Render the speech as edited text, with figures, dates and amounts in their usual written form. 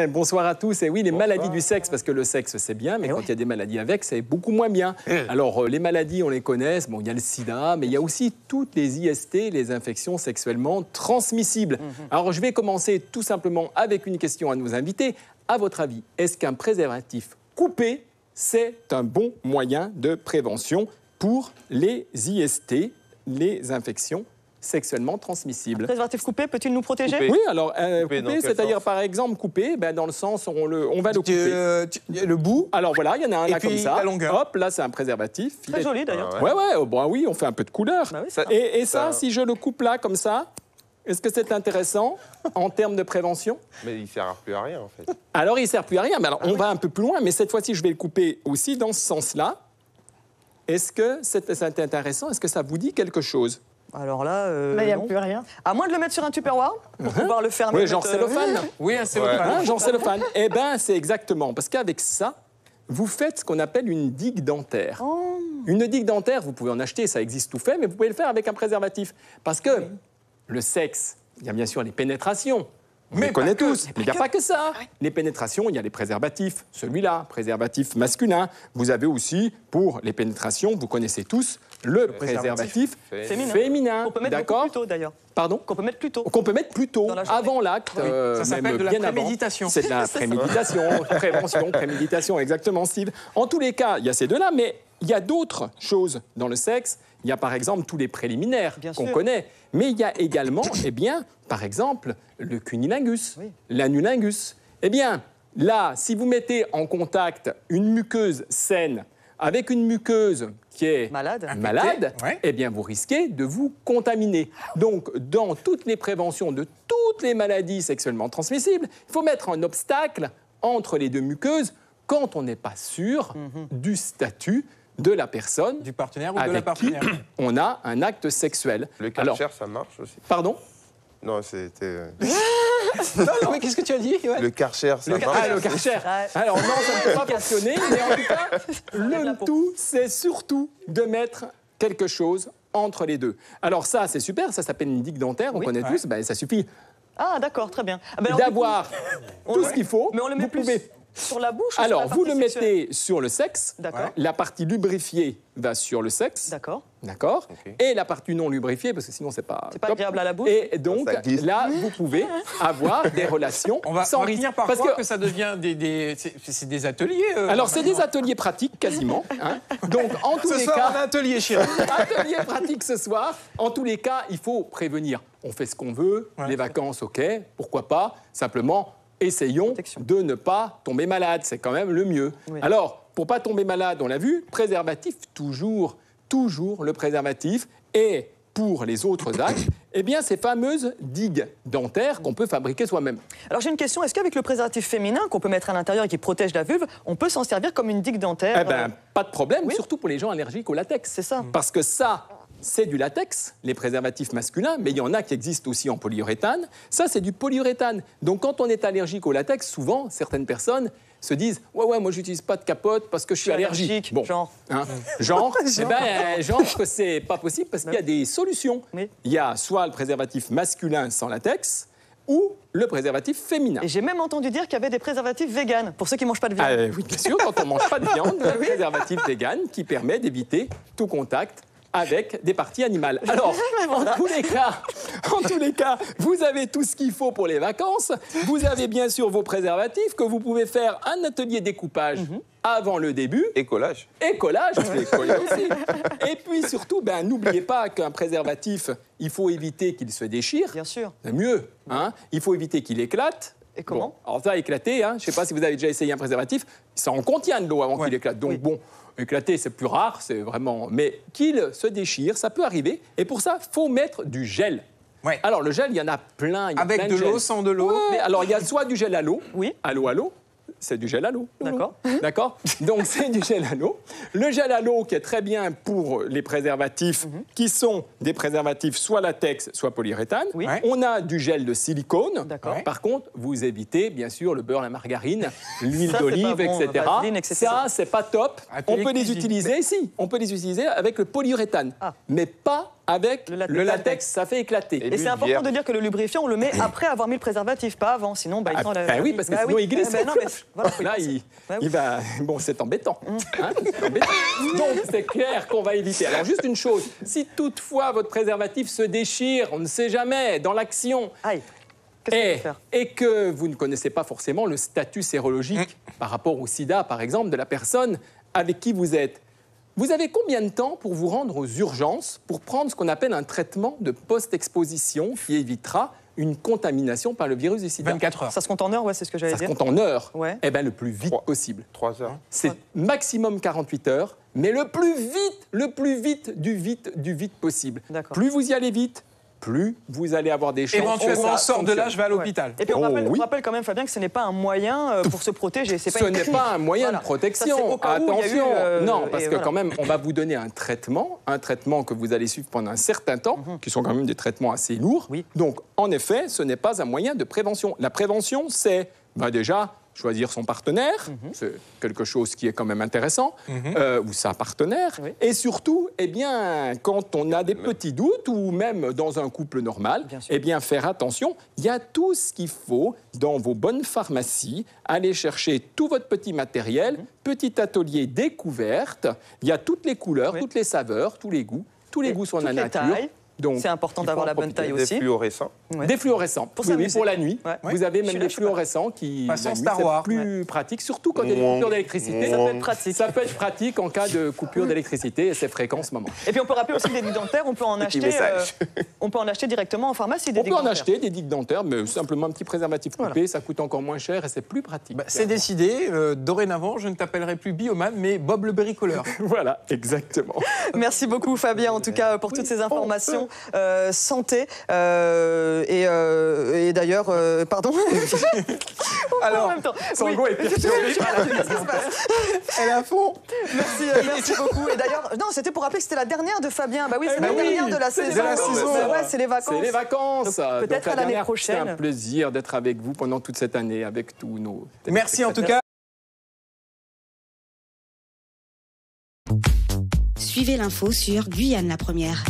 Bonsoir à tous. Et oui, les maladies du sexe, parce que le sexe, c'est bien, mais quand il y a des maladies avec, c'est beaucoup moins bien. Alors, les maladies, on les connaît. Bon, il y a le sida, mais il y a aussi toutes les IST, les infections sexuellement transmissibles. Alors, je vais commencer tout simplement avec une question à nos invités. À votre avis, est-ce qu'un préservatif coupé, c'est un bon moyen de prévention pour les IST, les infections sexuellement transmissibles? Un préservatif coupé peut-il nous protéger? Oui, alors coupé, c'est-à-dire par exemple coupé, dans le sens où on va le couper. Le bout. Alors voilà, il y en a un là comme ça. La longueur. Hop, là c'est un préservatif. Très joli d'ailleurs. Oui, on fait un peu de couleur. Bah oui, Et ça, si je le coupe là comme ça, est-ce que c'est intéressant en termes de prévention? Mais il ne sert plus à rien en fait. Alors il ne sert plus à rien, mais alors on va un peu plus loin, mais cette fois-ci je vais le couper aussi dans ce sens-là. Est-ce que c'est intéressant? Est-ce que ça vous dit quelque chose? Alors là, il n'y a non. plus rien. À moins de le mettre sur un Tupperware pour pouvoir le fermer. Oui, genre cellophane. Oui, un cellophane. Hein, genre cellophane. Eh bien, c'est exactement. Parce qu'avec ça, vous faites ce qu'on appelle une digue dentaire. Oh. Une digue dentaire, vous pouvez en acheter, ça existe tout fait, mais vous pouvez le faire avec un préservatif. Parce que le sexe, il y a bien sûr les pénétrations. On les connaît tous, mais il n'y a pas que ça. Les pénétrations, il y a les préservatifs. Celui-là, préservatif masculin. Vous avez aussi, pour les pénétrations, vous connaissez tous, le préservatif féminin. On peut mettre beaucoup plus tôt d'ailleurs. Pardon? Qu'on peut mettre plus tôt. Qu'on peut mettre plus tôt, Dans la journée. avant l'acte, Ça s'appelle même de la bien avant. préméditation. C'est de la préméditation, prévention, préméditation, exactement, Steve. En tous les cas, il y a ces deux-là, mais il y a d'autres choses dans le sexe. Il y a par exemple tous les préliminaires qu'on connaît, mais il y a également, par exemple, le cunilingus, l'anulingus. Eh bien, là, si vous mettez en contact une muqueuse saine avec une muqueuse qui est malade, eh bien, vous risquez de vous contaminer. Donc, dans toutes les préventions de toutes les maladies sexuellement transmissibles, il faut mettre un obstacle entre les deux muqueuses quand on n'est pas sûr du statut de la personne, du partenaire ou de la partenaire. On a un acte sexuel. Le Karcher, ça marche aussi. Pardon? Non, c'était... Non, mais qu'est-ce que tu as dit? Le Karcher, ça marche. Ah, le Karcher. Alors non, ça ne peut pas fonctionner, mais en tout cas, le tout, c'est surtout de mettre quelque chose entre les deux. Alors ça, c'est super, ça s'appelle une digue dentaire, on connaît tous, ça suffit Ah d'accord, très bien. d'avoir tout ce qu'il faut. Mais on le met plus sur la bouche. Alors, vous le mettez sur le sexe. D'accord. La partie lubrifiée va sur le sexe. D'accord. D'accord. Et la partie non lubrifiée, parce que sinon, c'est pas agréable à la bouche. Et donc, là, vous pouvez avoir des relations sans risque. Finir par croire que ça devient c'est des ateliers. Alors, c'est des ateliers pratiques, quasiment. Hein. Donc, en tous les cas... un atelier, chérie. Atelier pratique ce soir. En tous les cas, il faut prévenir. On fait ce qu'on veut. Les vacances, OK. Pourquoi pas. Simplement... essayons de ne pas tomber malade, c'est quand même le mieux. Oui. Alors, pour ne pas tomber malade, on l'a vu, préservatif, toujours le préservatif. Et pour les autres actes, ces fameuses digues dentaires qu'on peut fabriquer soi-même. Alors j'ai une question, est-ce qu'avec le préservatif féminin qu'on peut mettre à l'intérieur et qui protège la vulve, on peut s'en servir comme une digue dentaire? Pas de problème, surtout pour les gens allergiques au latex. C'est ça. Parce que ça... c'est du latex, les préservatifs masculins, mais il y en a qui existent aussi en polyuréthane. Ça, c'est du polyuréthane. Donc, quand on est allergique au latex, souvent, certaines personnes se disent « Ouais, moi, j'utilise pas de capote parce que je suis allergique. » Bon, genre. Hein, genre, genre que c'est pas possible parce qu'il y a des solutions. Oui. Il y a soit le préservatif masculin sans latex, ou le préservatif féminin. Et j'ai même entendu dire qu'il y avait des préservatifs véganes, pour ceux qui ne mangent pas de viande. Oui, bien sûr, quand on ne mange pas de viande, le préservatif vegan qui permet d'éviter tout contact avec des parties animales. Alors, en tous les cas, vous avez tout ce qu'il faut pour les vacances. Vous avez bien sûr vos préservatifs que vous pouvez faire un atelier découpage avant le début. Et collage. Et collage, je vais coller aussi. Et puis surtout, n'oubliez pas qu'un préservatif, il faut éviter qu'il se déchire. Bien sûr. C'est mieux. Hein. Il faut éviter qu'il éclate. Et comment? Alors ça, éclater, je ne sais pas si vous avez déjà essayé un préservatif, ça en contient de l'eau avant qu'il éclate. Donc éclater, c'est plus rare, c'est vraiment... Mais qu'il se déchire, ça peut arriver. Et pour ça, il faut mettre du gel. Ouais. Alors, le gel, il y en a plein. Avec de l'eau, sans de l'eau. Ouais. Alors, il y a soit du gel à l'eau. Oui. À l'eau. C'est du gel à l'eau. D'accord. D'accord. Donc, c'est du gel à l'eau. Le gel à l'eau qui est très bien pour les préservatifs, qui sont des préservatifs soit latex, soit polyuréthane. Oui. Ouais. On a du gel de silicone. D'accord. Par contre, vous évitez, bien sûr, le beurre, la margarine, l'huile d'olive, etc. Ça, c'est pas top. On peut les utiliser, on peut les utiliser avec le polyuréthane, mais pas avec Le le latex. latex, ça fait éclater. Et c'est important de dire que le lubrifiant, on le met après avoir mis le préservatif, pas avant. Sinon, bah, il prend la... oui, parce que sinon, il glisse. non, mais voilà, faut y Là, penser. il va... Bon, c'est embêtant. Hein, c'est embêtant. Donc, c'est clair qu'on va éviter. Alors, juste une chose. Si toutefois votre préservatif se déchire, on ne sait jamais, dans l'action, Aïe. Qu'est-ce qu'on peut faire? et que vous ne connaissez pas forcément le statut sérologique par rapport au sida, par exemple, de la personne avec qui vous êtes, vous avez combien de temps pour vous rendre aux urgences pour prendre ce qu'on appelle un traitement de post-exposition qui évitera une contamination par le virus du sida? 24 heures. Ça se compte en heures, ouais, c'est ce que j'allais Ça se dire. compte en heures. Ouais. Eh bien, le plus vite possible. 3 heures. C'est maximum 48 heures, mais le plus vite du vite possible. D'accord. Plus vous y allez vite, plus vous allez avoir des chances. Éventuellement, que on ça sort de là, fonctionne. je vais à l'hôpital. Et puis on oui. rappelle quand même, Fabien, que ce n'est pas un moyen pour se protéger. C'est pas Ce une n'est clinique. pas un moyen Voilà. de protection. Ça, c'est au cas où il y a eu, Attention. Non, parce et que voilà. quand même, on va vous donner un traitement que vous allez suivre pendant un certain temps, qui sont quand même des traitements assez lourds. Oui. Donc, en effet, ce n'est pas un moyen de prévention. La prévention, c'est déjà choisir son partenaire, c'est quelque chose qui est quand même intéressant, ou sa partenaire, Oui. et surtout, eh bien, quand on a des petits doutes, ou même dans un couple normal, Bien sûr. eh bien, faire attention, il y a tout ce qu'il faut dans vos bonnes pharmacies, aller chercher tout votre petit matériel, petit atelier découverte, il y a toutes les couleurs, Oui. toutes les saveurs, tous les goûts sont toutes la les nature. tailles. Donc, C'est important il faut d'avoir en la bonne profiter. taille Des aussi. fluorescents. Ouais. Des fluorescents. Pour Oui, s'amuser. pour la nuit. Ouais. Vous avez Je même suis des là, je sais pas. fluorescents qui, Façon la nuit, Star c'est Wars. plus pratique, surtout quand il y a des coupures d'électricité. Ça peut être pratique. Ça peut être pratique en cas de coupure d'électricité et c'est fréquent en ce moment. Et puis on peut rappeler aussi des digues dentaires, on peut en acheter, message. on peut en acheter directement en pharmacie. Des On digues peut en dentaires. acheter des digues dentaires, mais simplement un petit préservatif coupé, ça coûte encore moins cher et c'est plus pratique. Bah, c'est décidé. Dorénavant, je ne t'appellerai plus Bioman, mais Bob le bricoleur. Voilà, exactement. Merci beaucoup Fabien, en tout cas, pour toutes ces informations santé. Et d'ailleurs, pardon. Alors, en même temps. Sango est perturbé. Voilà, qu'est-ce qui se passe? elle est à fond. Merci beaucoup. Et d'ailleurs, non, c'était pour rappeler que c'était la dernière de Fabien. Bah oui, c'est bah la oui, dernière de la c'est saison. la saison. Ouais, c'est les vacances. C'est les vacances. Donc, peut-être la à l'année dernière, prochaine. C'est un plaisir d'être avec vous pendant toute cette année, avec tous nos... Merci en tout cas. Suivez l'info sur Guyane la Première.